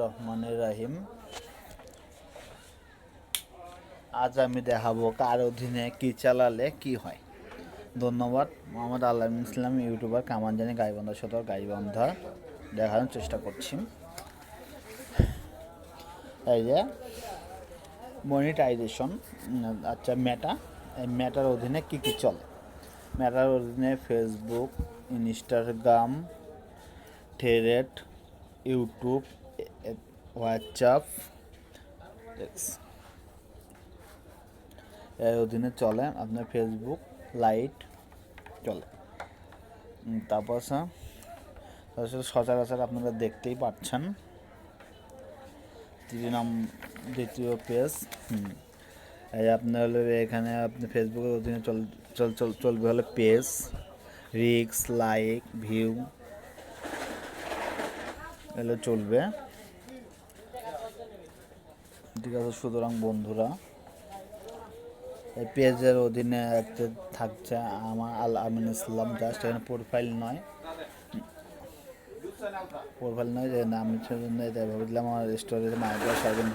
রহমানির রাহিম। আজ আমি দেখাবো কার অধীনে কি চালালে কি হয়। ধন্যবাদ। মোহাম্মদ আল্লাহ ইসলাম, ইউটিউবার, কামানজানি, গাইবান্ধা সদর, গাইবান্ধা দেখানোর চেষ্টা করছি। এই যে মনিটাইজেশন, আচ্ছা মেটা, এই মেটার অধীনে কি কি চলে। মেটার অধীনে Facebook, Instagram, thread, YouTube, WhatsApp এর অধীনে চলে। আপনার ফেসবুক লাইট চলে। তারপর সচরাচর আপনারা দেখতেই পাচ্ছেন দ্বিতীয় পেজ। এই আপনার হলো এখানে আপনি ফেসবুকের অধীনে চলবে হলো পেজ, রিক্স, লাইক, ভিউ এগুলো চলবে। ঠিক আছে, সুতরাং বন্ধুরা এই পেজের অধীনে একটা থাকছে আমার আল আমিন ইসলাম, জাস্ট এখানে প্রোফাইল নয় যে নাম জন্য এটা ভেবে দিলাম আমার স্টোরেজ মাইক্রো সার্ভিং।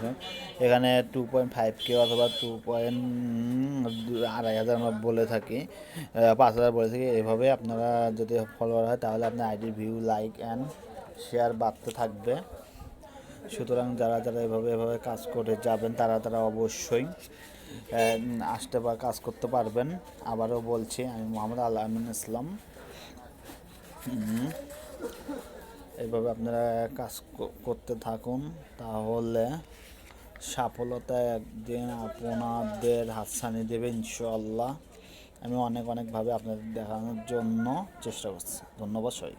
এখানে 2.5K অথবা 2.2500 আমরা বলে থাকি, 5000 বলে থাকি। এভাবে আপনারা যদি ফলোয়ার হয় তাহলে আপনার ID view, like and share বাড়তে থাকবে। সুতরাং যারা এভাবে কাজ করে যাবেন তারা অবশ্যই আসতে বা কাজ করতে পারবেন। আবারও বলছি, আমি মোহাম্মদ আল আমিন ইসলাম। এইভাবে আপনারা কাজ করতে থাকুন, তাহলে সফলতা একদিন আপনাদের হাতছানি দেবে ইনশাআল্লাহ। আমি অনেকভাবে আপনাদের দেখানোর জন্য চেষ্টা করছি। ধন্যবাদ সবাই।